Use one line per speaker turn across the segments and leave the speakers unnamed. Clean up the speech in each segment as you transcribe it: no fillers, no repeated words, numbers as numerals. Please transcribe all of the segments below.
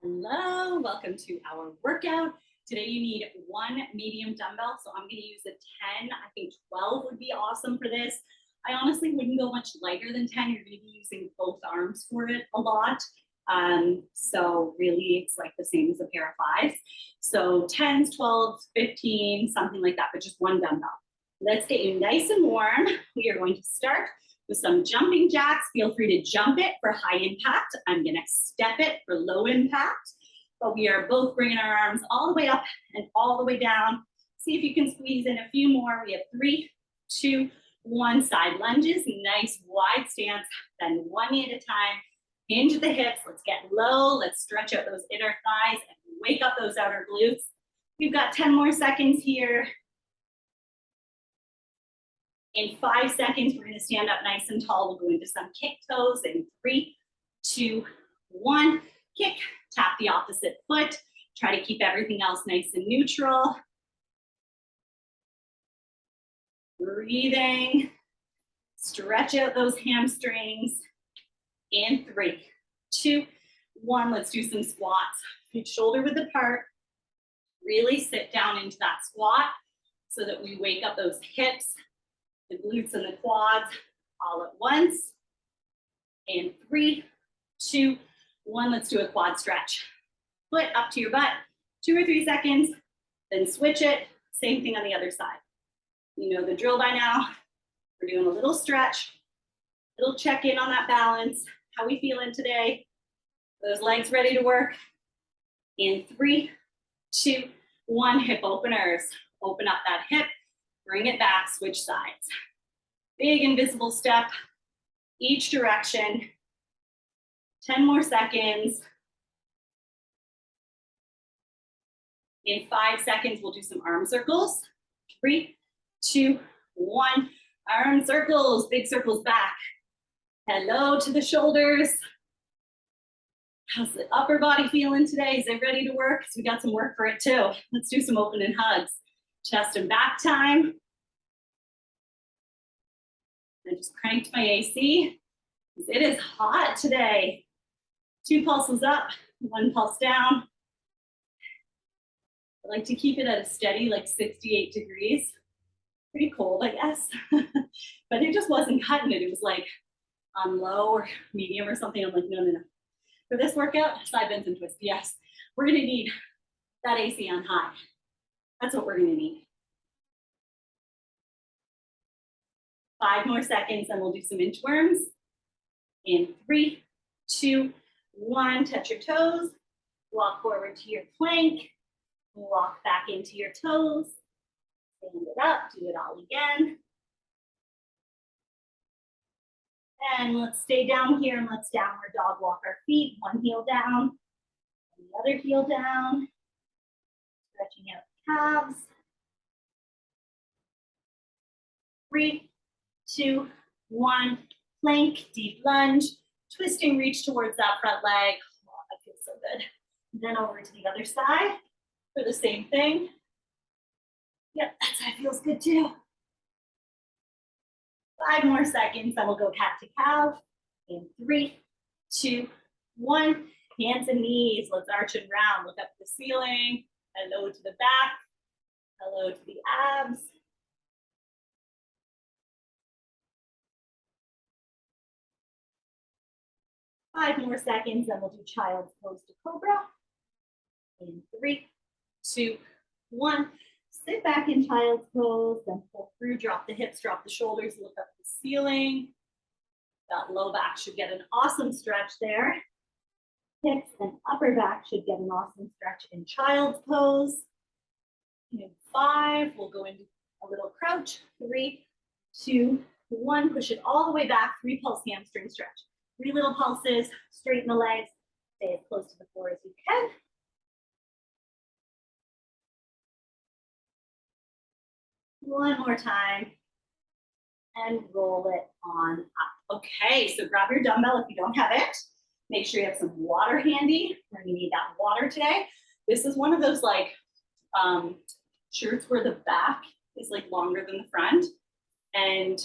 Hello, welcome to our workout. Today you need one medium dumbbell, so I'm gonna use a 10. I think 12 would be awesome for this. I honestly wouldn't go much lighter than 10. You're gonna be using both arms for it a lot. So really it's like the same as a pair of 5s. So 10s, 12s, 15, something like that, but just one dumbbell. Let's get you nice and warm. We are going to start with some jumping jacks. Feel free to jump it for high impact. I'm gonna step it for low impact, but we are both bringing our arms all the way up and all the way down. See if you can squeeze in a few more. We have 3, 2, 1, side lunges, nice wide stance, then one knee at a time. Hinge the hips, let's get low, let's stretch out those inner thighs and wake up those outer glutes. We've got 10 more seconds here. In 5 seconds, we're gonna stand up nice and tall. We'll go into some kick toes in 3, 2, 1. Kick, tap the opposite foot. Try to keep everything else nice and neutral. Breathing. Stretch out those hamstrings. In 3, 2, 1. Let's do some squats. Feet shoulder width apart. Really sit down into that squat so that we wake up those hips, the glutes and the quads all at once. In 3, 2, 1, let's do a quad stretch. Foot up to your butt, 2 or 3 seconds, then switch it. Same thing on the other side. You know the drill by now. We're doing a little stretch, little check in on that balance. How we feeling today? Those legs ready to work? In 3, 2, 1, hip openers. Open up that hip. Bring it back, switch sides. Big invisible step, each direction. 10 more seconds. In 5 seconds, we'll do some arm circles. 3, 2, 1, arm circles, big circles back. Hello to the shoulders. How's the upper body feeling today? Is it ready to work? So we got some work for it too. Let's do some open and hugs. Chest and back time. I just cranked my AC. It is hot today. 2 pulses up, 1 pulse down. I like to keep it at a steady, like 68 degrees. Pretty cold, I guess. But it just wasn't cutting it. It was like on low or medium or something. I'm like, no. For this workout, side bends and twists, yes. We're gonna need that AC on high. That's what we're gonna need. 5 more seconds, and we'll do some inchworms. In 3, 2, 1, touch your toes. Walk forward to your plank. Walk back into your toes. Stand it up, do it all again. And let's stay down here and let's downward dog walk our feet. One heel down, and the other heel down. Stretching out the calves. 3, 2, 1, plank, deep lunge, twisting reach towards that front leg. Oh, that feels so good. Then over to the other side for the same thing. Yep, that side feels good too. 5 more seconds, then we'll go cat to cow. In 3, 2, 1, hands and knees. Let's arch and round. Look up at the ceiling. Hello to the back. Hello to the abs. Five more seconds, then we'll do child's pose to cobra. In 3, 2, 1. Sit back in child's pose, then pull through, drop the hips, drop the shoulders, look up at the ceiling. That low back should get an awesome stretch there. Hips and upper back should get an awesome stretch in child's pose. In 5, we'll go into a little crouch. 3, 2, 1. Push it all the way back. 3 pulse hamstring stretch. 3 little pulses, straighten the legs, stay as close to the floor as you can. One more time, and roll it on up. Okay, so grab your dumbbell if you don't have it. Make sure you have some water handy. We're gonna need that water today. This is one of those like shirts where the back is like longer than the front, and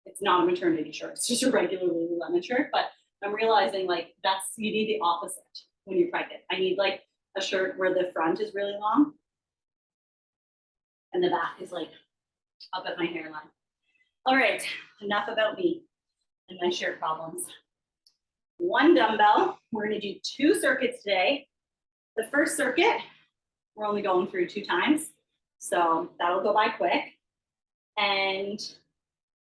it's not a maternity shirt. It's just a regular Lululemon shirt, but I'm realizing like you need the opposite. when you're pregnant. I need like a shirt where the front is really long and the back is like up at my hairline. All right, enough about me and my shirt problems. One dumbbell. We're going to do 2 circuits today. The first circuit, we're only going through 2 times, so that'll go by quick. And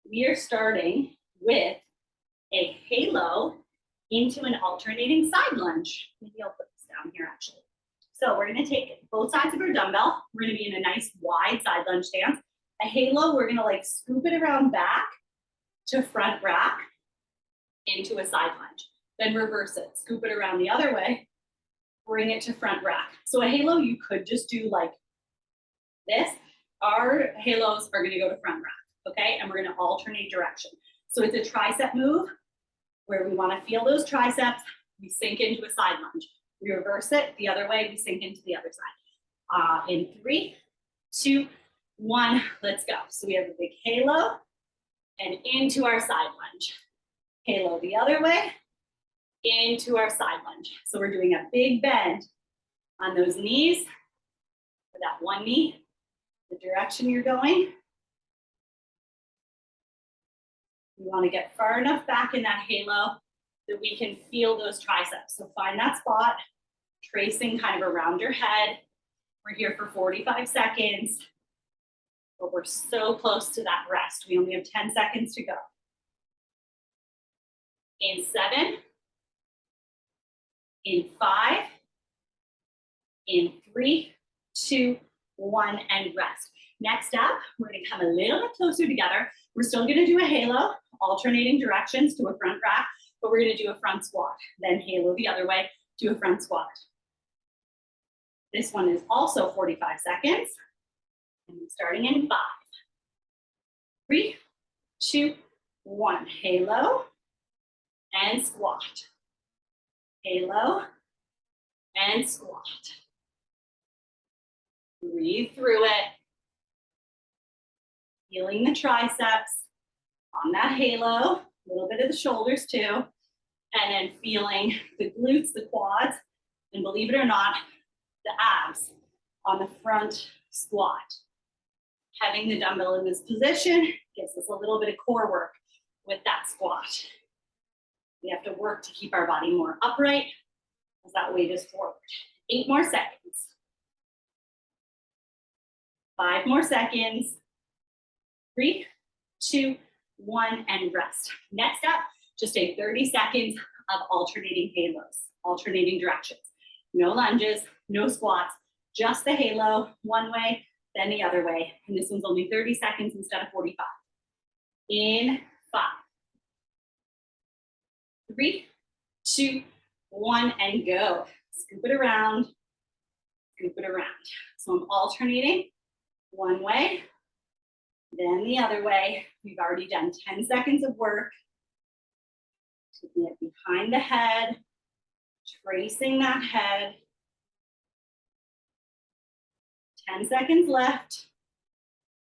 we are starting with a halo into an alternating side lunge. Maybe I'll put this down here actually. So we're going to take both sides of our dumbbell. We're going to be in a nice wide side lunge stance. A halo, we're going to like scoop it around back to front rack into a side lunge. Then reverse it, scoop it around the other way, bring it to front rack. So a halo, you could just do like this. Our halos are going to go to front rack, okay? And we're going to alternate direction. So it's a tricep move where we want to feel those triceps. We sink into a side lunge. We reverse it the other way. We sink into the other side. In 3, 2, 1, let's go. So we have a big halo and into our side lunge. Halo the other way, into our side lunge. So we're doing a big bend on those knees, for that one knee, the direction you're going. We want to get far enough back in that halo that we can feel those triceps. So find that spot, tracing kind of around your head. We're here for 45 seconds, but we're so close to that rest. We only have 10 seconds to go. In 7, in 5, in 3, 2, 1, and rest. Next up, we're going to come a little bit closer together. We're still going to do a halo, alternating directions to a front rack, but we're going to do a front squat. Then halo the other way, do a front squat. This one is also 45 seconds. And starting in 5, 3, 2, 1. Halo and squat. Halo and squat. Breathe through it. Feeling the triceps on that halo, a little bit of the shoulders too, and then feeling the glutes, the quads, and believe it or not, the abs on the front squat. Having the dumbbell in this position gives us a little bit of core work with that squat. We have to work to keep our body more upright as that weight is forward. 8 more seconds. 5 more seconds. 3, 2, 1, and rest. Next up, just a 30 seconds of alternating halos, alternating directions. No lunges, no squats, just the halo, one way, then the other way. And this one's only 30 seconds instead of 45. In 5, 3, 2, 1, and go. Scoop it around, scoop it around. So I'm alternating one way, then the other way. We've already done 10 seconds of work. Taking it behind the head, tracing that head. 10 seconds left.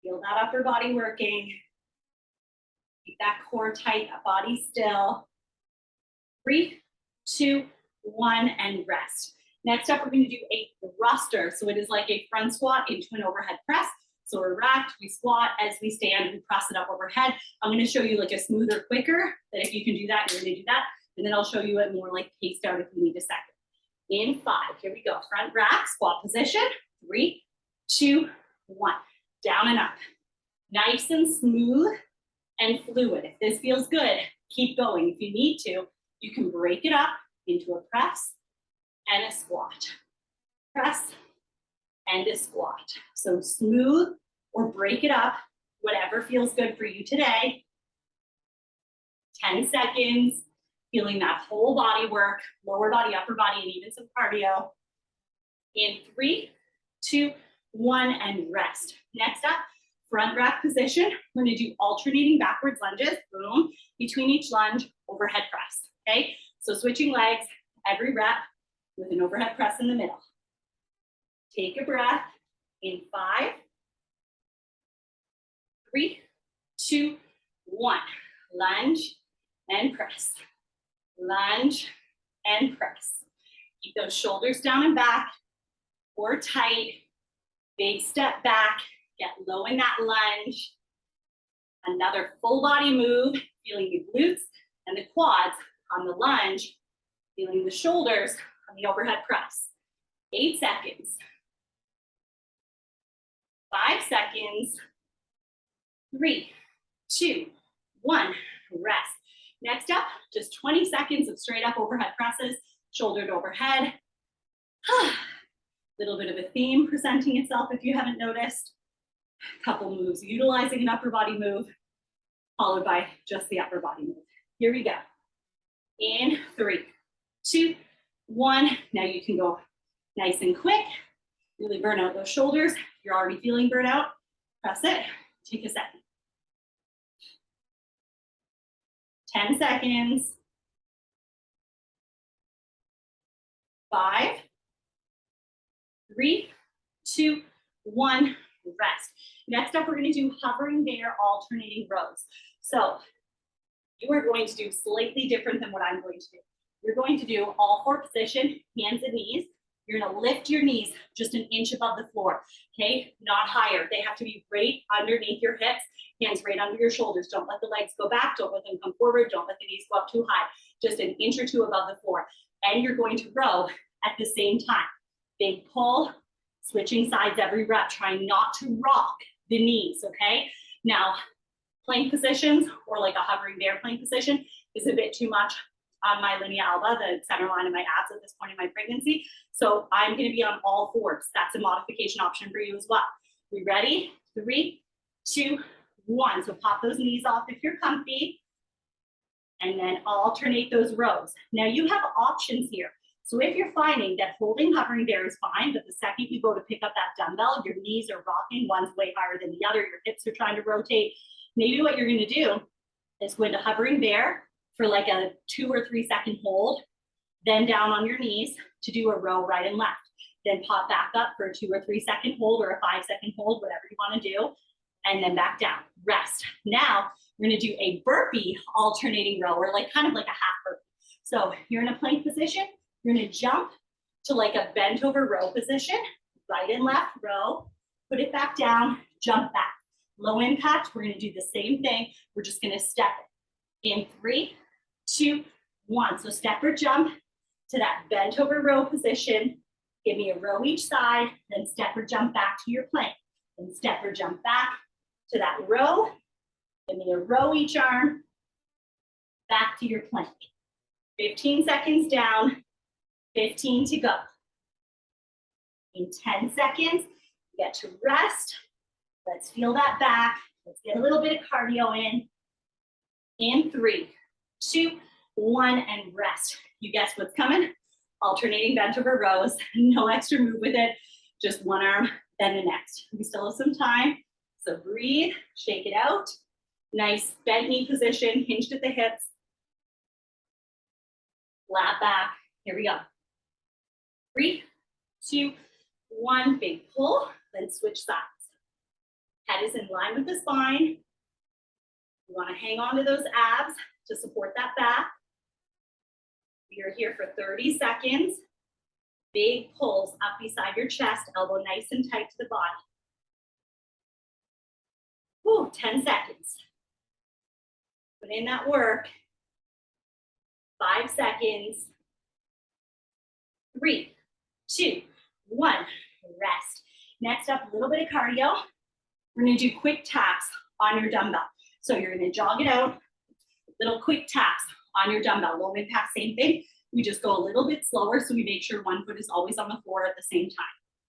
Feel that upper body working. Keep that core tight, that body still. 3, 2, 1, and rest. Next up, we're going to do a thruster. So it is like a front squat into an overhead press. So we're racked, we squat, as we stand, we press it up overhead. I'm going to show you like a smoother, quicker, that if you can do that, you're going to do that. And then I'll show you it more like paced out if you need a second. In 5, here we go. Front rack, squat position. 3, 2, 1. Down and up. Nice and smooth and fluid. If this feels good, keep going. If you need to, you can break it up into a press and a squat. Press and a squat. So smooth or break it up, whatever feels good for you today. 10 seconds, feeling that whole body work, lower body, upper body, and even some cardio. In 3, 2, 1, and rest. Next up, front rack position. We're going to do alternating backwards lunges, boom, between each lunge, overhead press, okay? So switching legs every rep with an overhead press in the middle. Take a breath in 5, 3, 2, 1. Lunge and press. Lunge and press. Keep those shoulders down and back, core tight, big step back, get low in that lunge. Another full body move, feeling the glutes and the quads on the lunge, feeling the shoulders on the overhead press. 8 seconds. 5 seconds. 3, 2, 1, rest. Next up, just 20 seconds of straight up overhead presses, shoulder to overhead. Little bit of a theme presenting itself if you haven't noticed. Couple moves utilizing an upper body move, followed by just the upper body move. Here we go. In 3, 2, 1. Now you can go nice and quick. Really burn out those shoulders. If you're already feeling burnout, press it. Take a second. 10 seconds. 5, 3, 2, 1. Rest. Next up, we're going to do hovering bear alternating rows. So you are going to do slightly different than what I'm going to do. You're going to do all 4 position, hands and knees. You're going to lift your knees just an inch above the floor, okay? Not higher. They have to be right underneath your hips, hands right under your shoulders. Don't let the legs go back. Don't let them come forward. Don't let the knees go up too high. Just an inch or 2 above the floor. And you're going to row at the same time. Big pull, switching sides every rep, trying not to rock the knees, okay? Now, plank positions or like a hovering bear plank position is a bit too much on my linea alba, the center line of my abs at this point in my pregnancy. So I'm going to be on all 4s. That's a modification option for you as well. We ready? 3, 2, 1. So pop those knees off if you're comfy, and then alternate those rows. Now you have options here. So if you're finding that holding hovering bear is fine, but the second you go to pick up that dumbbell, your knees are rocking, one's way higher than the other, your hips are trying to rotate, maybe what you're going to do is go into hovering bear for like a 2 or 3 second hold, then down on your knees to do a row right and left. Then pop back up for a 2 or 3 second hold or a 5 second hold, whatever you want to do, and then back down, rest. Now we're going to do a burpee alternating row, or like kind of like a half burpee. So you're in a plank position. You're going to jump to like a bent over row position, right and left row, put it back down, jump back. Low impact, we're going to do the same thing. We're just going to step it in 3, 2, 1. So step or jump to that bent over row position. Give me a row each side, then step or jump back to your plank. Then step or jump back to that row. Give me a row each arm, back to your plank. 15 seconds down. 15 to go. In 10 seconds, you get to rest. Let's feel that back. Let's get a little bit of cardio in. In 3, 2, 1, and rest. You guess what's coming? Alternating bent over rows. No extra move with it. Just one arm, then the next. We still have some time. So breathe, shake it out. Nice bent knee position, hinged at the hips. Flat back. Here we go. 3, 2, 1, big pull, then switch sides. Head is in line with the spine. You want to hang on to those abs to support that back. We are here for 30 seconds. Big pulls up beside your chest, elbow nice and tight to the body. Whew, 10 seconds. Put in that work. 5 seconds. 3, 2, 1, rest. Next up, a little bit of cardio. We're gonna do quick taps on your dumbbell. So you're gonna jog it out, little quick taps on your dumbbell. Low impact, same thing. We just go a little bit slower so we make sure one foot is always on the floor at the same time.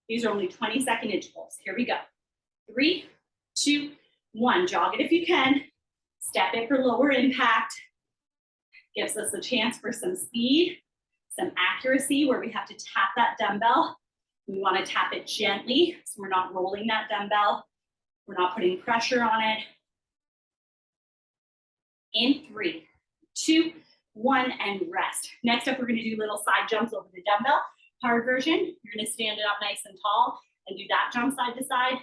These are only 20-second intervals. Here we go. 3, 2, 1. Jog it if you can. Step it for lower impact. Gives us a chance for some speed, some accuracy where we have to tap that dumbbell. We want to tap it gently so we're not rolling that dumbbell. We're not putting pressure on it. In 3, 2, 1, and rest. Next up, we're going to do little side jumps over the dumbbell. Hard version, you're going to stand it up nice and tall and do that jump side to side.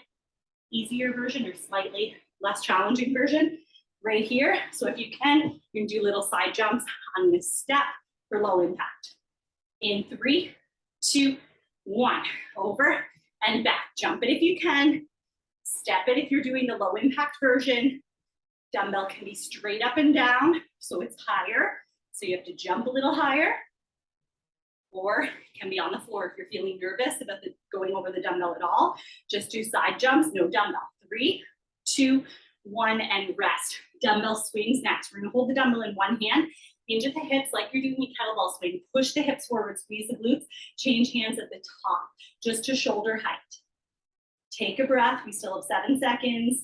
Easier version or slightly less challenging version right here. So if you can, you can do little side jumps on this step for low impact. In 3, 2, 1. Over and back. Jump it if you can. Step it if you're doing the low impact version. Dumbbell can be straight up and down, so it's higher. So you have to jump a little higher. Or it can be on the floor if you're feeling nervous about going over the dumbbell at all. Just do side jumps, no dumbbell. 3, 2, 1, and rest. Dumbbell swings next. We're gonna hold the dumbbell in one hand, hinge at the hips like you're doing a kettlebell swing. Push the hips forward, squeeze the glutes, change hands at the top, just to shoulder height. Take a breath, we still have 7 seconds.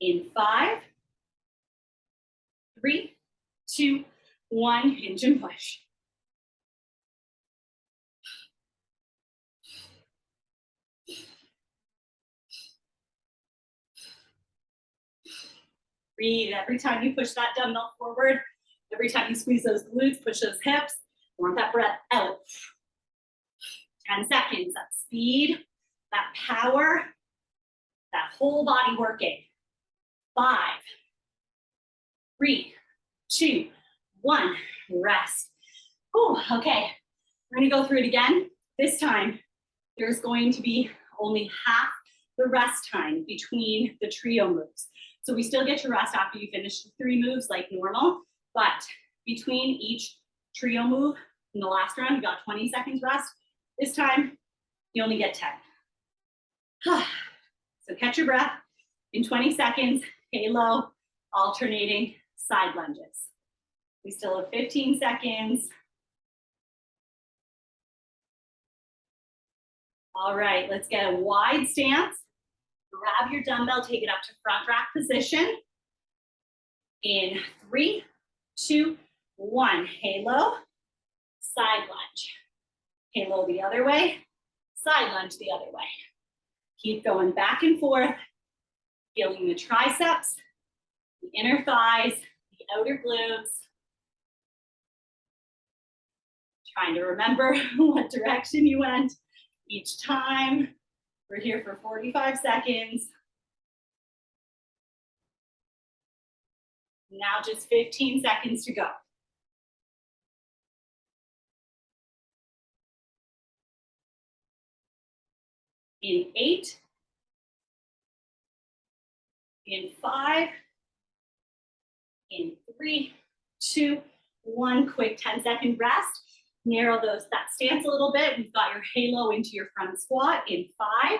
In 5, 3, 2, 1, hinge and push. Breathe every time you push that dumbbell forward. Every time you squeeze those glutes, push those hips. Want that breath out. 10 seconds, that speed, that power, that whole body working. 5, 3, 2, 1, rest. Oh, okay, we're gonna go through it again. This time, there's going to be only half the rest time between the trio moves. So we still get to rest after you finish the 3 moves like normal, but between each trio move in the last round, you got 20 seconds rest. This time, you only get 10. So catch your breath. In 20 seconds, halo, alternating side lunges. We still have 15 seconds. All right, let's get a wide stance. Grab your dumbbell, take it up to front rack position. In 3, 2, 1, halo, side lunge. Halo the other way, side lunge the other way. Keep going back and forth, feeling the triceps, the inner thighs, the outer glutes. Trying to remember what direction you went each time. We're here for 45 seconds. Now just 15 seconds to go. In 8, in 5, in 3, 2, 1, quick 10-second rest. Narrow that stance a little bit. We've got your halo into your front squat in 5,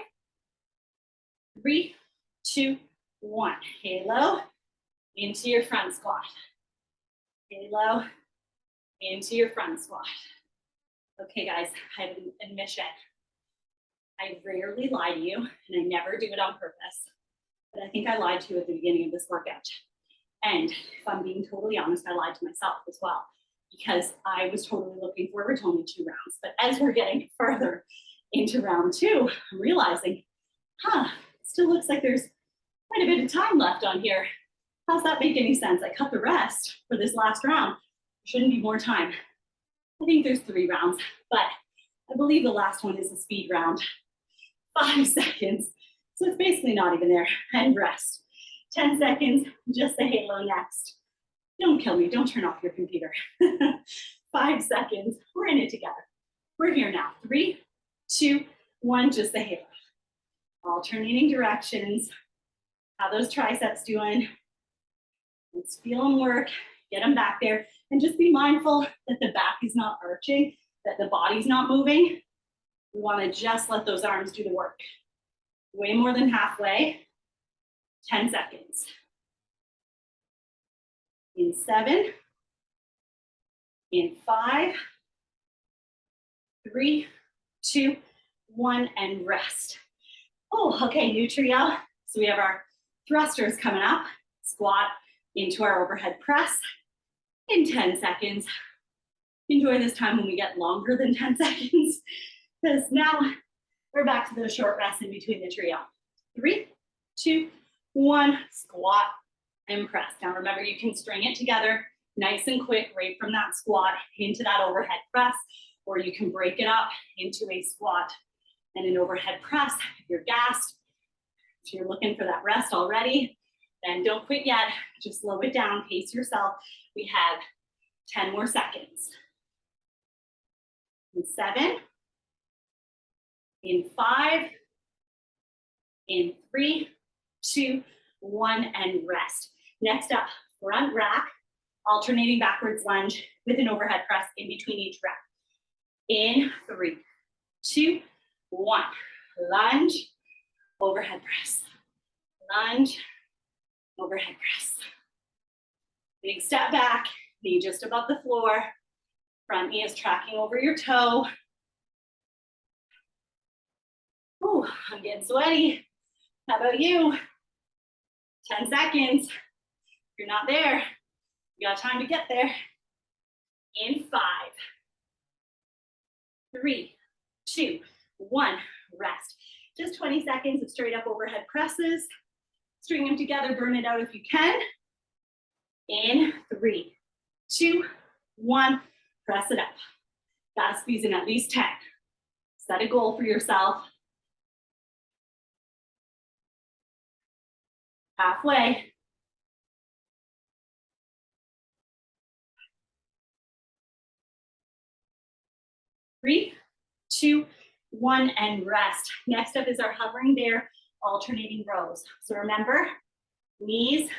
3, 2, 1. Halo into your front squat. Halo into your front squat. Okay, guys, I have an admission. I rarely lie to you, and I never do it on purpose. But I think I lied to you at the beginning of this workout. And if I'm being totally honest, I lied to myself as well, because I was totally looking forward to only 2 rounds. But as we're getting further into round 2, I'm realizing, it still looks like there's quite a bit of time left on here. How's that make any sense? I cut the rest for this last round. There shouldn't be more time. I think there's 3 rounds, but I believe the last one is a speed round. 5 seconds. So it's basically not even there. And rest. 10 seconds, just the halo next. Don't kill me, don't turn off your computer. 5 seconds, we're in it together. We're here now. 3, 2, 1, just the halo. Alternating directions. How those triceps doing? Let's feel them work, get them back there, and just be mindful that the back is not arching, that the body's not moving. We wanna just let those arms do the work. Way more than halfway. 10 seconds. In 7, in 5, 3, 2, 1, and rest. Oh, okay, new trio. So we have our thrusters coming up. Squat into our overhead press in 10 seconds. Enjoy this time when we get longer than 10 seconds, because now we're back to the short rest in between the trio. 3, 2, 1, squat and press. Now remember, you can string it together nice and quick right from that squat into that overhead press, or you can break it up into a squat and an overhead press. If you're gassed, if you're looking for that rest already, then don't quit yet. Just slow it down, pace yourself. We have 10 more seconds. In 7, In 5, in 3, 2, 1, and rest. Next up, front rack, alternating backwards lunge with an overhead press in between each rep. In 3, 2, 1, lunge, overhead press, lunge, overhead press. Big step back, knee just above the floor, front knee is tracking over your toe. Ooh, I'm getting sweaty. How about you? 10 seconds. If you're not there, you got time to get there. In 5, 3, 2, 1, rest. Just 20 seconds of straight up overhead presses. String them together, burn it out if you can. In 3, 2, 1, press it up. Gotta squeeze in at least 10. Set a goal for yourself. Halfway. 3, 2, 1, and rest. Next up is our hovering bear, alternating rows. So remember, knees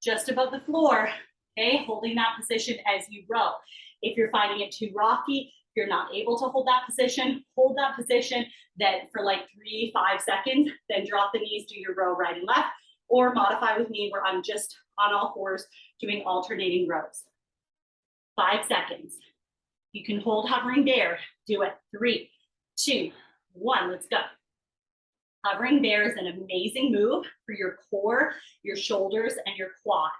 just above the floor, okay? Holding that position as you row. If you're finding it too rocky, if you're not able to hold that position then for like 3, 5 seconds, then drop the knees, do your row right and left, or modify with me where I'm just on all fours doing alternating rows. 5 seconds. You can hold hovering bear. Do it. 3, 2, 1. Let's go. Hovering bear is an amazing move for your core, your shoulders, and your quads.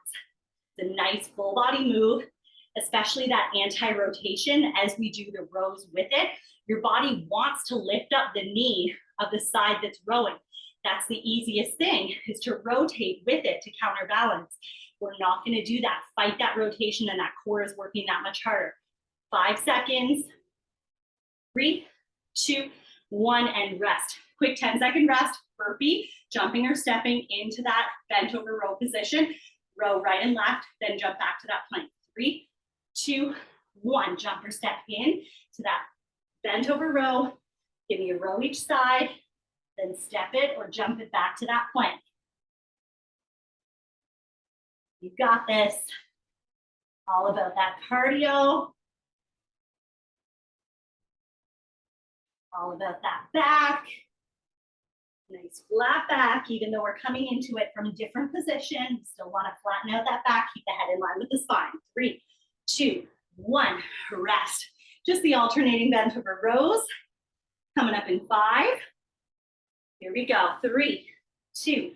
It's a nice full body move, especially that anti-rotation as we do the rows with it. Your body wants to lift up the knee of the side that's rowing. That's the easiest thing, is to rotate with it to counterbalance. We're not going to do that. Fight that rotation, and that core is working that much harder. 5 seconds. 3, 2, 1, and rest. Quick 10-second rest, burpee, jumping or stepping into that bent over row position. Row right and left, then jump back to that plank. 3, 2, 1, jump or step in to that bent over row. Give me a row each side, then step it or jump it back to that plank. You got this. All about that cardio. All about that back. Nice flat back, even though we're coming into it from different positions. Still want to flatten out that back, keep the head in line with the spine. 3, 2, 1, rest. Just the alternating bent over rows. Coming up in 5. Here we go. 3, 2,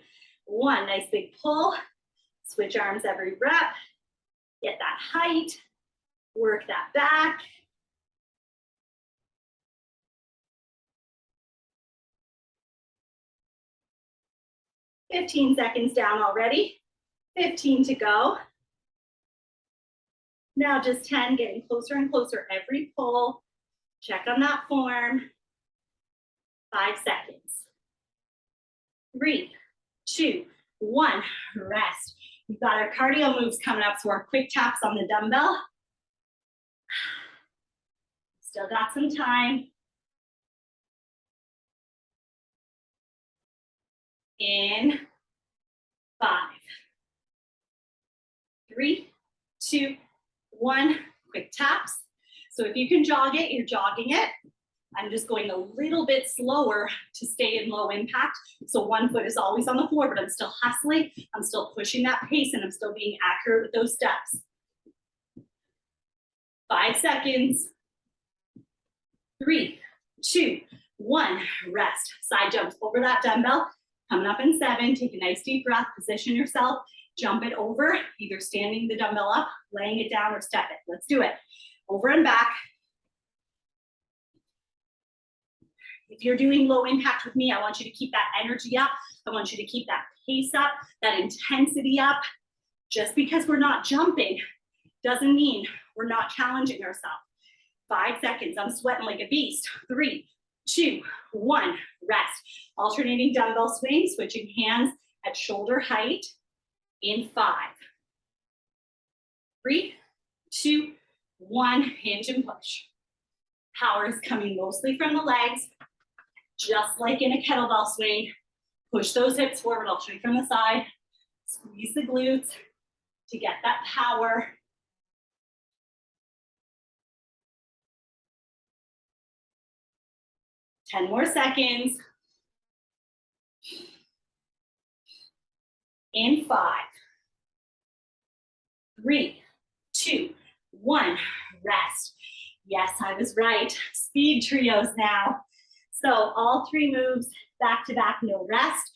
1. Nice big pull. Switch arms every rep. Get that height. Work that back. $15 seconds down already. 15 to go. Now just 10, getting closer and closer every pull. Check on that form. 5 seconds. 3, 2, 1, rest. We've got our cardio moves coming up, so our quick taps on the dumbbell. Still got some time. In 5, 3, 2, 1, quick taps. So if you can jog it, you're jogging it. I'm just going a little bit slower to stay in low impact. So one foot is always on the floor, but I'm still hustling. I'm still pushing that pace, and I'm still being accurate with those steps. 5 seconds. 3, 2, 1, rest. Side jumps over that dumbbell. Coming up in 7, take a nice deep breath, position yourself, jump it over, either standing the dumbbell up, laying it down, or step it. Let's do it. Over and back. If you're doing low impact with me, I want you to keep that energy up. I want you to keep that pace up, that intensity up. Just because we're not jumping doesn't mean we're not challenging ourselves. 5 seconds, I'm sweating like a beast. 3, 2, 1, rest. Alternating dumbbell swing, switching hands at shoulder height in 5, 3, 2, 1, hinge and push. Power is coming mostly from the legs. Just like in a kettlebell swing, push those hips forward. I'll show you from the side. Squeeze the glutes to get that power. Ten more seconds. In 5, 3, 2, 1, rest. Yes, I was right. Speed trios now. So all 3 moves back to back, no rest,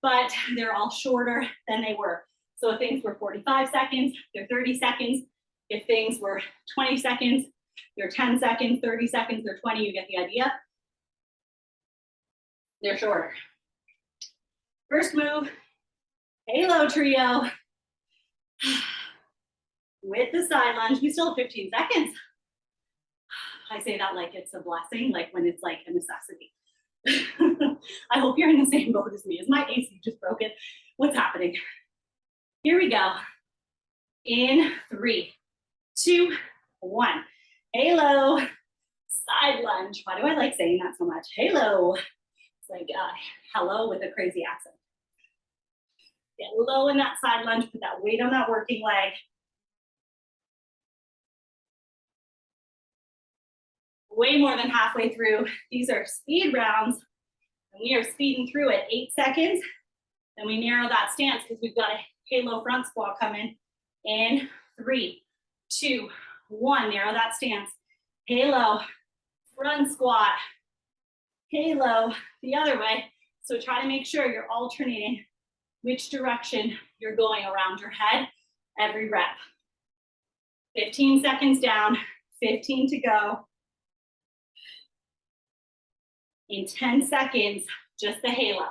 but they're all shorter than they were. So if things were 45 seconds, they're 30 seconds. If things were 20 seconds, they're 10 seconds, 30 seconds, they're 20, you get the idea. They're shorter. First move, halo trio. With the side lunge, we still have 15 seconds. I say that like it's a blessing, like when it's like a necessity. I hope you're in the same boat as me. Is my AC just broken? What's happening? Here we go. In 3, 2, 1. Halo, side lunge. Why do I like saying that so much? Halo. It's like hello with a crazy accent. Get low in that side lunge, put that weight on that working leg. Way more than halfway through. These are speed rounds, and we are speeding through at 8 seconds. Then we narrow that stance because we've got a halo front squat coming. In 3, 2, 1, narrow that stance. Halo, front squat. Halo, the other way. So try to make sure you're alternating which direction you're going around your head every rep. 15 seconds down, 15 to go. In 10 seconds, just the halo.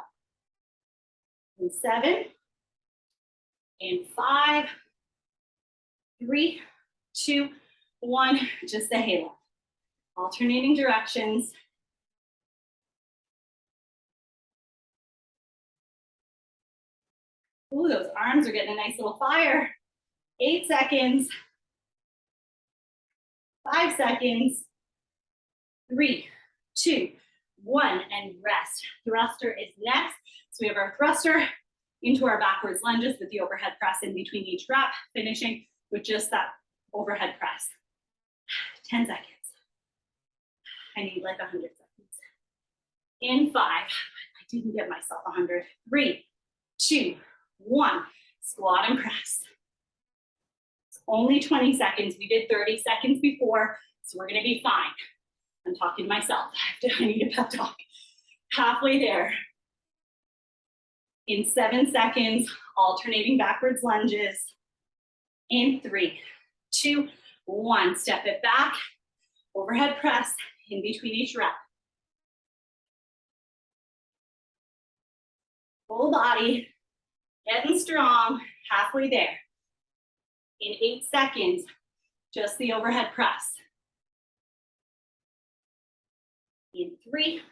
In 7, in 5, 3, 2, 1, just the halo. Alternating directions. Ooh, those arms are getting a nice little fire. 8 seconds. 5 seconds. 3, 2, 1, and rest. Thruster is next. So we have our thruster into our backwards lunges with the overhead press in between each rep, finishing with just that overhead press. 10 seconds. I need like 100 seconds. In 5, I didn't give myself 100. 3, 2, 1, squat and press. It's only 20 seconds. We did 30 seconds before, so we're gonna be fine. I'm talking to myself. I need a pep talk. Halfway there. In 7 seconds, alternating backwards lunges. In 3, 2, 1, step it back. Overhead press in between each rep. Full body, getting strong, halfway there. In 8 seconds, just the overhead press. In 3,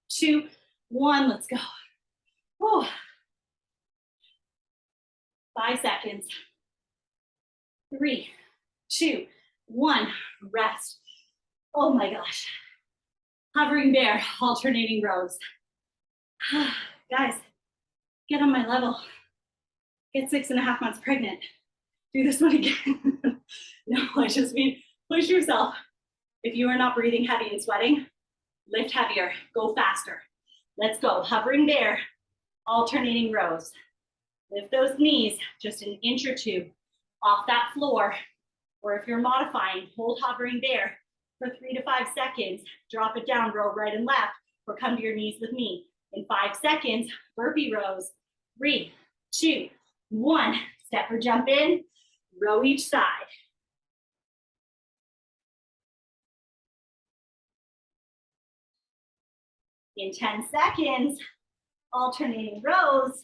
2, 1, let's go. Whew. 5 seconds. 3, 2, 1, rest. Oh my gosh. Hovering bear, alternating rows. Guys, get on my level. Get 6.5 months pregnant. Do this one again. No, I just mean push yourself. If you are not breathing heavy and sweating, lift heavier, go faster. Let's go, hovering bear, alternating rows. Lift those knees just an inch or two off that floor, or if you're modifying, hold hovering bear for 3 to 5 seconds, drop it down, row right and left, or come to your knees with me. In 5 seconds, burpee rows, 3, 2, 1, step or jump in, row each side. In 10 seconds, alternating rows,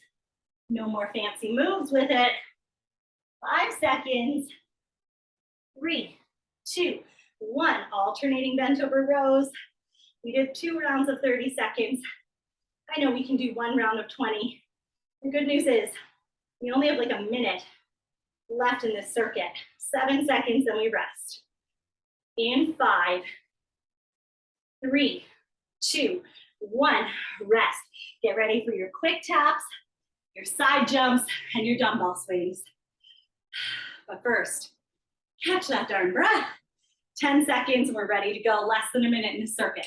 no more fancy moves with it. 5 seconds, 3, 2, 1, alternating bent over rows. We did 2 rounds of 30 seconds. I know we can do 1 round of 20. The good news is we only have like a minute left in this circuit. 7 seconds, then we rest. In 5, 3, 2, 1, rest. Get ready for your quick taps, your side jumps, and your dumbbell swings. But first, catch that darn breath. 10 seconds, we're ready to go. Less than a minute in the circuit.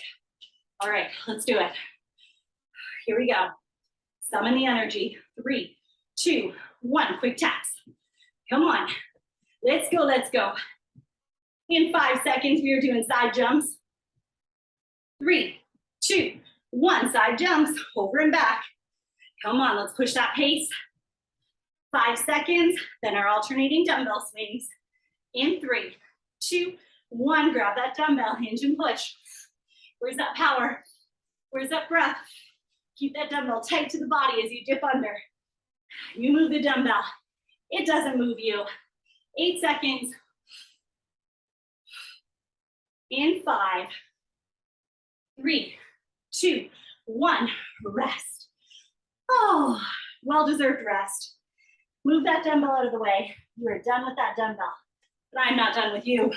All right, let's do it. Here we go. Summon the energy. 3, 2, 1, quick taps. Come on. Let's go, let's go. In 5 seconds, we are doing side jumps. 3, 2, 1, side jumps, over and back. Come on, let's push that pace. 5 seconds, then our alternating dumbbell swings. In 3, 2, 1, grab that dumbbell, hinge and push. Where's that power? Where's that breath? Keep that dumbbell tight to the body as you dip under. You move the dumbbell. It doesn't move you. 8 seconds. In 5, 3, 2, 1, rest. Oh, well-deserved rest. Move that dumbbell out of the way. You are done with that dumbbell, but I'm not done with you.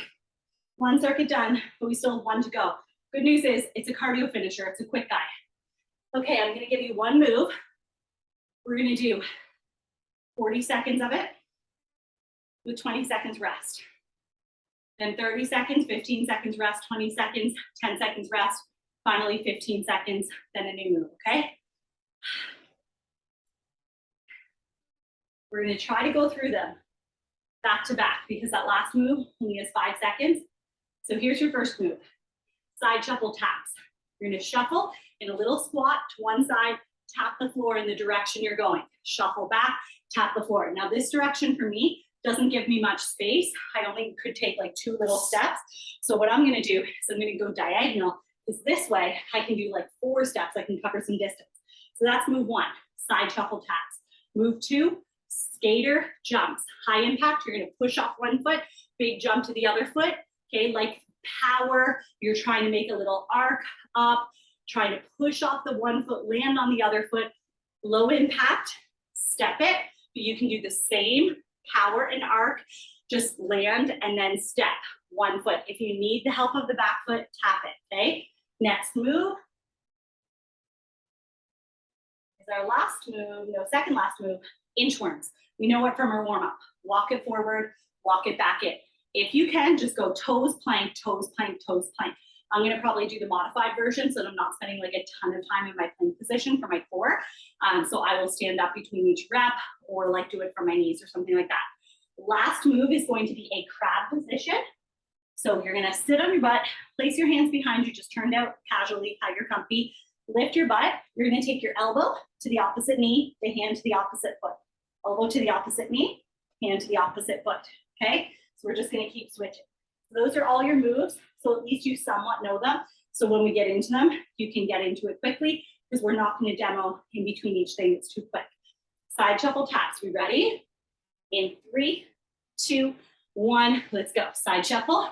1 circuit done, but we still have 1 to go. Good news is it's a cardio finisher. It's a quick guy. Okay, I'm gonna give you 1 move. We're gonna do 40 seconds of it with 20 seconds rest. Then 30 seconds, 15 seconds rest, 20 seconds, 10 seconds rest, finally 15 seconds, then a new move, okay? We're gonna try to go through them back to back because that last move only has 5 seconds. So here's your first move, side shuffle taps. You're gonna shuffle in a little squat to one side, tap the floor in the direction you're going. Shuffle back, tap the floor. Now this direction for me doesn't give me much space. I only could take like 2 little steps. So what I'm gonna do is I'm gonna go diagonal, because this way I can do like 4 steps. I can cover some distance. So that's move 1, side shuffle taps. Move 2, skater jumps. High impact, you're gonna push off 1 foot, big jump to the other foot. Okay, like power, you're trying to make a little arc up, trying to push off the 1 foot, land on the other foot. Low impact, step it, but you can do the same power and arc, just land and then step 1 foot. If you need the help of the back foot, tap it, okay? Next move is our last move, no, second last move, inchworms. We know it from our warm up. Walk it forward, walk it back in. If you can, just go toes plank, toes plank, toes plank. I'm gonna probably do the modified version so that I'm not spending like a ton of time in my plank position for my core. So I will stand up between each rep or like do it from my knees or something like that. Last move is going to be a crab position. So you're gonna sit on your butt, place your hands behind you, just turned out casually, how you're comfy. Lift your butt. You're gonna take your elbow to the opposite knee, the hand to the opposite foot. Elbow to the opposite knee, hand to the opposite foot, okay? So we're just gonna keep switching. Those are all your moves, so at least you somewhat know them. So when we get into them, you can get into it quickly because we're not gonna demo in between each thing, it's too quick. Side shuffle taps, we ready? In 3, 2, 1, let's go. Side shuffle,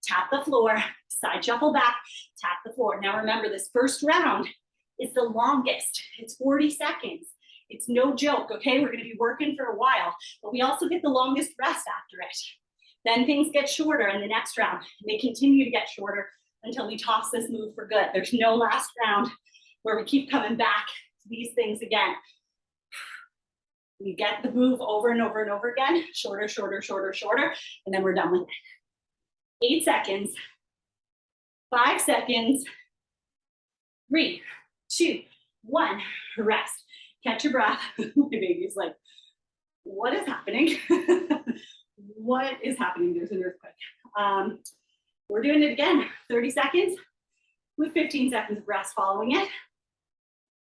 tap the floor, side shuffle back, tap the floor. Now remember, this first round is the longest, it's 40 seconds. It's no joke, okay? We're gonna be working for a while, but we also get the longest rest after it. Then things get shorter in the next round, and they continue to get shorter until we toss this move for good. There's no last round where we keep coming back to these things again. We get the move over and over and over again, shorter, shorter, shorter, shorter, and then we're done with it. 8 seconds, 5 seconds, 3, 2, 1, rest. Catch your breath. My baby's like, what is happening? What is happening? There's an earthquake. We're doing it again, 30 seconds with 15 seconds of rest following it.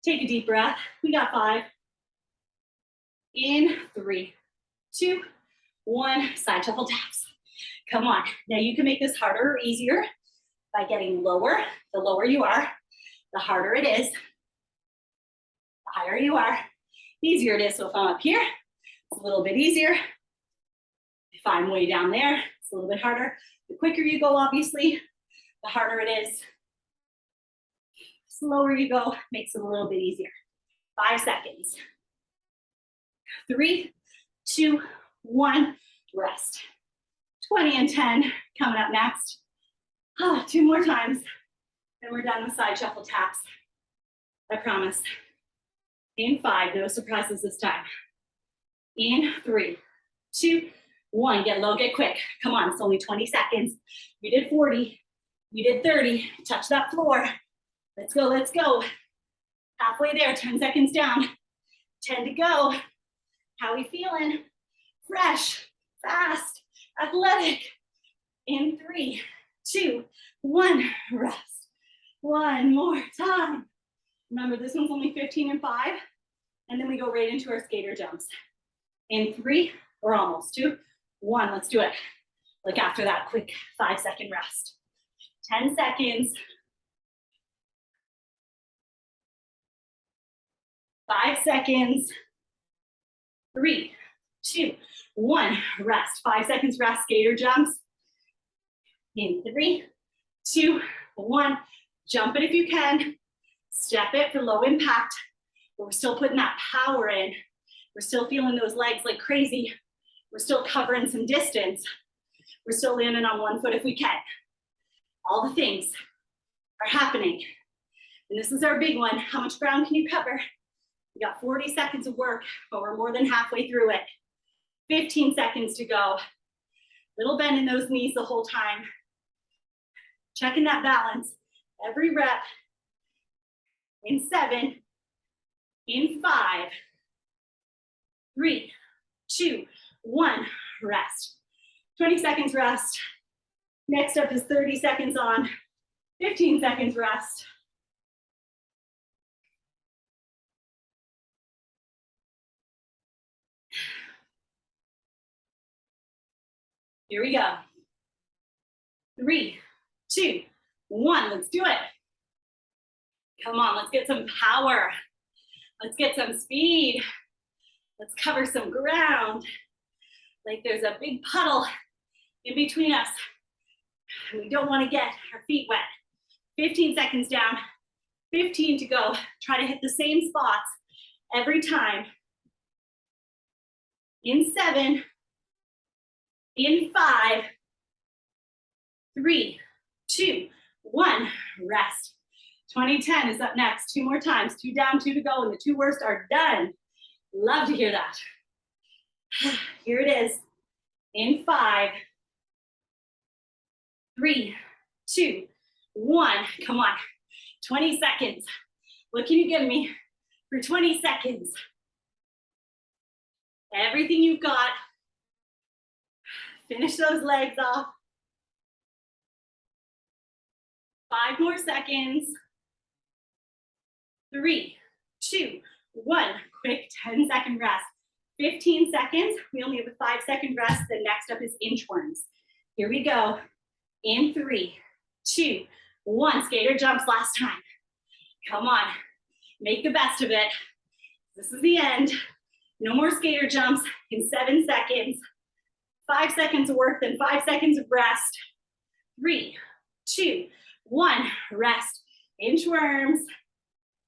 Take a deep breath. We got 5. In 3, 2, 1, side shuffle taps. Come on. Now you can make this harder or easier by getting lower. The lower you are, the harder it is. The higher you are, the easier it is. So if I'm up here, it's a little bit easier. If I'm way down there, it's a little bit harder. The quicker you go, obviously, the harder it is. The slower you go, makes it a little bit easier. 5 seconds. 3, 2, 1, rest. 20 and 10 coming up next. 2 more times, and we're done with side shuffle taps. I promise. In 5, no surprises this time. In 3, 2, 1, get low, get quick. Come on, it's only 20 seconds. You did 40, you did 30, touch that floor. Let's go, let's go. Halfway there, 10 seconds down. 10 to go. How are we feeling? Fresh, fast, athletic. In 3, 2, 1, rest. One more time. Remember, this one's only 15 and 5, and then we go right into our skater jumps. In 3, or almost 2, 1, let's do it. Like after that quick 5-second rest. 10 seconds. 5 seconds. 3, 2, 1, rest. 5 seconds rest, skater jumps. In 3, 2, 1, jump it if you can. Step it for low impact, but we're still putting that power in. We're still feeling those legs like crazy. We're still covering some distance. We're still landing on one foot if we can. All the things are happening. And this is our big one. How much ground can you cover? We got 40 seconds of work, but we're more than halfway through it. 15 seconds to go. Little bend in those knees the whole time. Checking that balance. Every rep. In 7, in 5, 3, 2, 1, rest. 20 seconds rest. Next up is 30 seconds on, 15 seconds rest. Here we go. 3, 2, 1, let's do it. Come on, let's get some power. Let's get some speed. Let's cover some ground. Like there's a big puddle in between us. And we don't want to get our feet wet. 15 seconds down, 15 to go. Try to hit the same spots every time. In 7, in 5, 3, 2, 1, rest. 20-10 is up next. 2 more times. 2 down, 2 to go, and the 2 worst are done. Love to hear that. Here it is. In 5, 3, 2, 1. Come on. 20 seconds. What can you give me for 20 seconds? Everything you've got. Finish those legs off. 5 more seconds. 3, 2, 1. Quick 10-second rest. 15 seconds. We only have a 5-second rest. The next up is inchworms. Here we go. In 3, 2, 1. Skater jumps last time. Come on. Make the best of it. This is the end. No more skater jumps in 7 seconds. 5 seconds of work, then 5 seconds of rest. 3, 2, 1. Rest. Inchworms.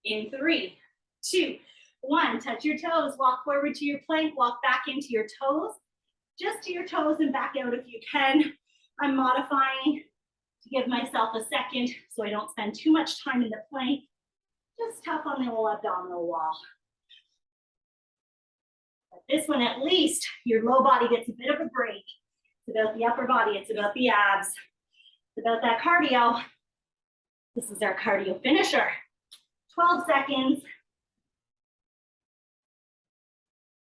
In 3, 2, 1. Touch your toes. Walk forward to your plank. Walk back into your toes. Just to your toes and back out if you can. I'm modifying to give myself a second so I don't spend too much time in the plank. Just tap on the old abdominal wall. But this one, at least, your low body gets a bit of a break. It's about the upper body. It's about the abs. It's about that cardio. This is our cardio finisher. 12 seconds.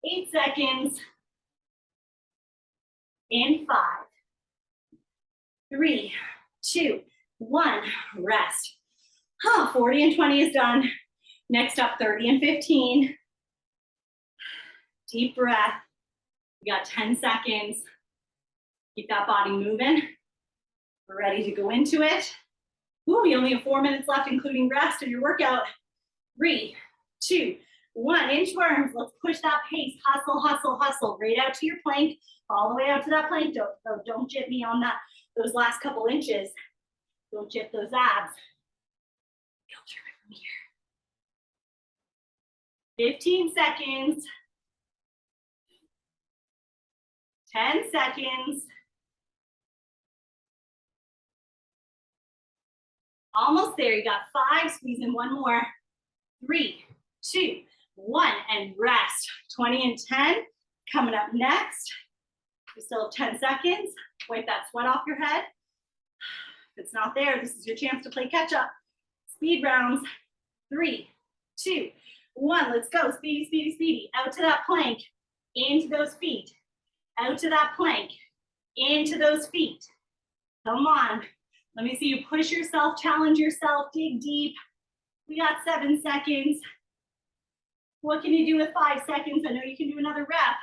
8 seconds. In 5, 3, 2, 1. Rest. 40 and 20 is done. Next up, 30 and 15. Deep breath. We got 10 seconds. Keep that body moving. We're ready to go into it. Ooh, we only have 4 minutes left, including rest in your workout. 3, 2, 1. Inchworms. Let's push that pace. Hustle, hustle, hustle. Right out to your plank. All the way out to that plank. Don't jip me on that. Those last couple inches. Don't jip those abs. Go through it from here. 15 seconds. 10 seconds. Almost there. You got 5. Squeeze in 1 more. 3, 2, 1, and rest. 20 and 10. Coming up next, we still have 10 seconds. Wipe that sweat off your head. If it's not there, this is your chance to play catch up. Speed rounds. 3, 2, 1. Let's go. Speedy, speedy, speedy. Out to that plank. Into those feet. Out to that plank. Into those feet. Come on. Let me see you push yourself, challenge yourself, dig deep. We got 7 seconds. What can you do with 5 seconds? I know you can do another rep.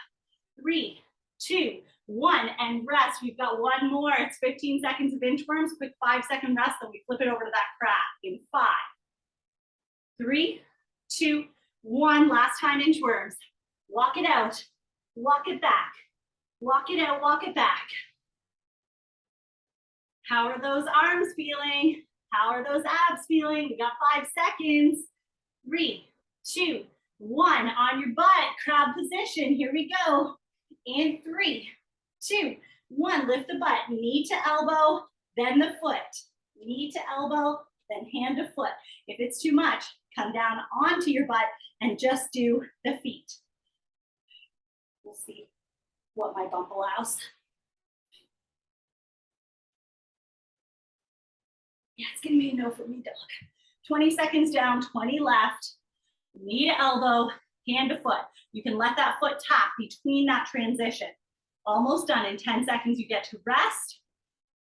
3, 2, 1, and rest. We've got one more. It's 15 seconds of inchworms. Quick 5-second rest, then we flip it over to that crab in 5, 3, 2, 1. Last time inchworms. Walk it out. Walk it back. Walk it out. Walk it back. How are those arms feeling? How are those abs feeling? We got 5 seconds. 3, 2, 1. On your butt, crab position. Here we go. In 3, 2, 1. Lift the butt. Knee to elbow, then the foot. Knee to elbow, then hand to foot. If it's too much, come down onto your butt and just do the feet. We'll see what my bump allows. Yeah, it's gonna be a no for me, dog. 20 seconds down, 20 left. Knee to elbow, hand to foot. You can let that foot tap between that transition. Almost done. In 10 seconds, you get to rest.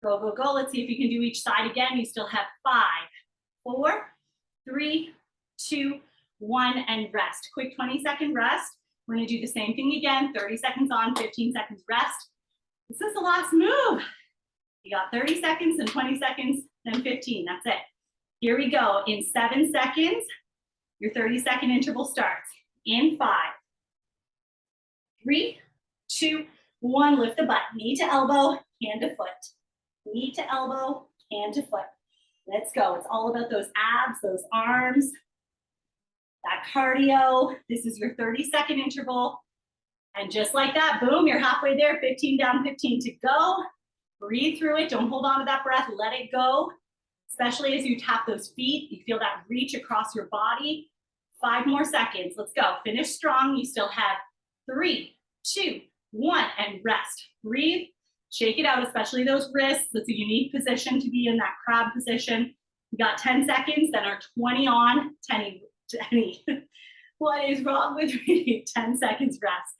Go, go, go. Let's see if you can do each side again. You still have 5, 4, 3, 2, 1, and rest. Quick 20-second rest. We're gonna do the same thing again. 30 seconds on, 15 seconds rest. This is the last move. You got 30 seconds and 20 seconds, then 15, that's it. Here we go. In 7 seconds, your 30-second interval starts. In 5, 3, 2, 1. Lift the butt. Knee to elbow, hand to foot. Knee to elbow, hand to foot. Let's go. It's all about those abs, those arms, that cardio. This is your 30-second interval. And just like that, boom, you're halfway there. 15 down, 15 to go. Breathe through it. Don't hold on to that breath. Let it go. Especially as you tap those feet, you feel that reach across your body. 5 more seconds. Let's go. Finish strong. You still have 3, 2, 1, and rest. Breathe. Shake it out, especially those wrists. It's a unique position to be in, that crab position. We got 10 seconds, then our 20 on, 10. What is wrong with me? 10 seconds rest.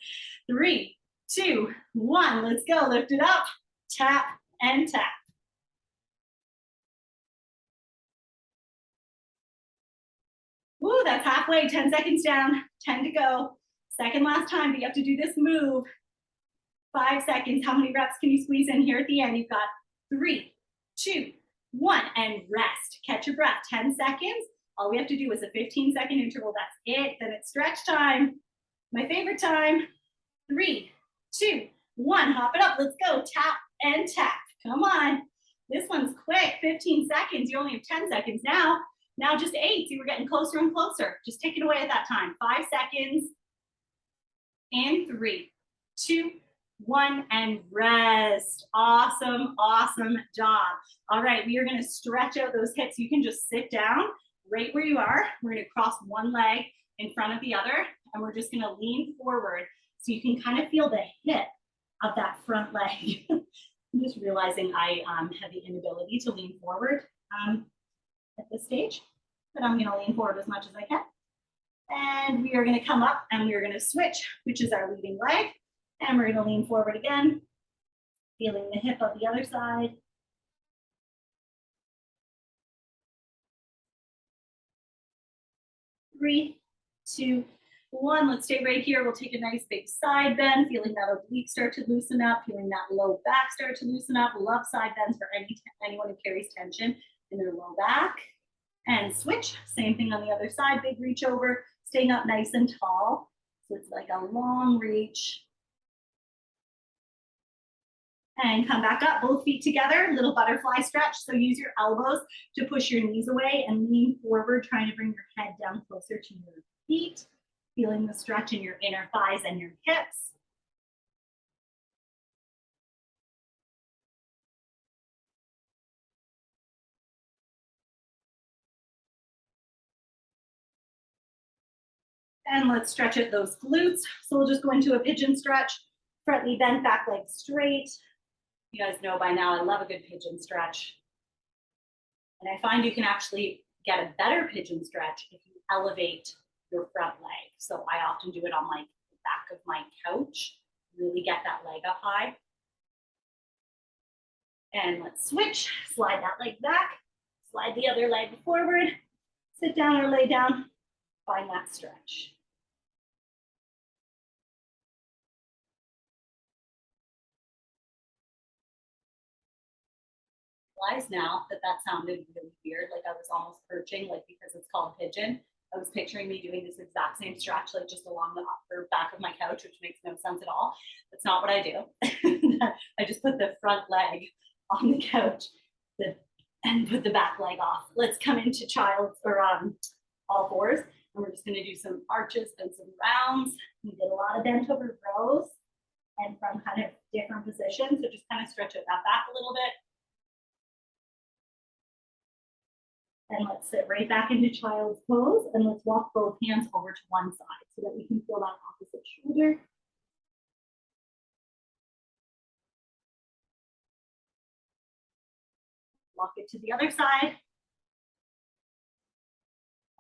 3, 2, 1. Let's go. Lift it up. Tap and tap. Woo, that's halfway. 10 seconds down, 10 to go. Second last time, but you have to do this move. 5 seconds. How many reps can you squeeze in here at the end? You've got 3, 2, 1, and rest. Catch your breath. 10 seconds. All we have to do is a 15-second interval. That's it. Then it's stretch time. My favorite time. 3, 2, 1. Hop it up. Let's go. Tap and tap. Come on. This one's quick. 15 seconds. You only have 10 seconds now. Now just 8. See, we're getting closer and closer. Just take it away at that time. 5 seconds. And 3, 2, 1, and rest. Awesome, awesome job. All right, we are gonna stretch out those hips. You can just sit down right where you are. We're gonna cross one leg in front of the other, and we're just gonna lean forward so you can kind of feel the hip of that front leg. I'm just realizing I have the inability to lean forward at this stage, but I'm gonna lean forward as much as I can. And we are gonna come up and we are gonna switch, which is our leading leg. And we're gonna lean forward again, feeling the hip of the other side. Three, 2, 1. Let's stay right here. We'll take a nice big side bend, feeling that oblique start to loosen up, feeling that low back start to loosen up. Love side bends for anyone who carries tension in their low back. And switch, same thing on the other side, big reach over, staying up nice and tall. So it's like a long reach. And come back up, both feet together, little butterfly stretch. So use your elbows to push your knees away and lean forward, trying to bring your head down closer to your feet, feeling the stretch in your inner thighs and your hips. And let's stretch out those glutes. So we'll just go into a pigeon stretch. Front knee bent, back leg straight. You guys know by now I love a good pigeon stretch. And I find you can actually get a better pigeon stretch if you elevate your front leg. So I often do it on like the back of my couch, really get that leg up high. And let's switch, slide that leg back, slide the other leg forward, sit down or lay down, find that stretch. Realize now that that sounded really weird, like I was almost perching, like because it's called pigeon. I was picturing me doing this exact same stretch, like just along the upper back of my couch, which makes no sense at all. That's not what I do. I just put the front leg on the couch and put the back leg off. Let's come into child's or all fours, and we're just going to do some arches and some rounds. We did a lot of bent over rows and from kind of different positions, so just kind of stretch out that back a little bit. And let's sit right back into child's pose, and let's walk both hands over to one side so that we can feel that opposite shoulder. Walk it to the other side.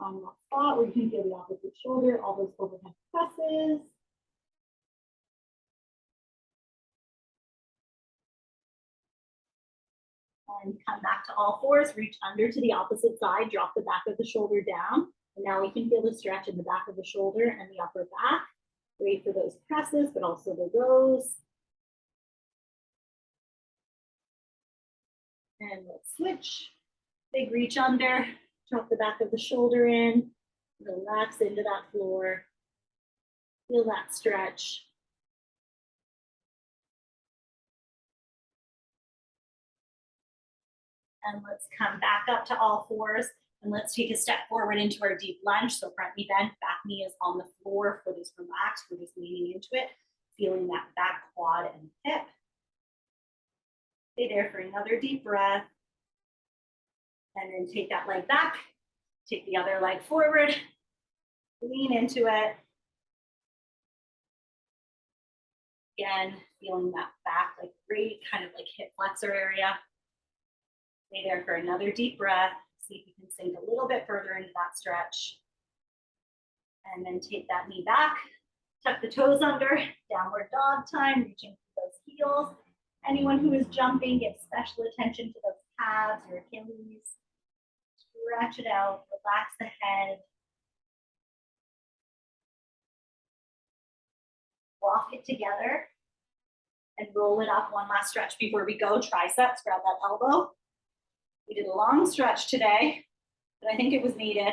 On that spot where you can feel the opposite shoulder, all those overhead presses. And come back to all fours, reach under to the opposite side, drop the back of the shoulder down. And now we can feel the stretch in the back of the shoulder and the upper back. Great for those presses, but also the rows. And let's switch. Big reach under, drop the back of the shoulder in, relax into that floor. Feel that stretch. And let's come back up to all fours, and let's take a step forward into our deep lunge. So front knee bent, back knee is on the floor, foot is relaxed, we're just leaning into it, feeling that back quad and hip. Stay there for another deep breath. And then take that leg back, take the other leg forward, lean into it. Again, feeling that back, like great kind of like hip flexor area. Stay there for another deep breath. See if you can sink a little bit further into that stretch. And then take that knee back, tuck the toes under, downward dog time, reaching for those heels. Anyone who is jumping, give special attention to those calves or Achilles. Stretch it out, relax the head. Walk it together and roll it up. One last stretch before we go. Triceps, grab that elbow. We did a long stretch today, but I think it was needed.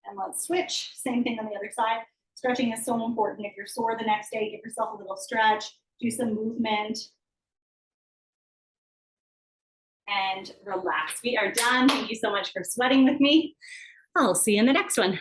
And let's switch. Same thing on the other side. Stretching is so important. If you're sore the next day, give yourself a little stretch, do some movement, and relax. We are done. Thank you so much for sweating with me. I'll see you in the next one.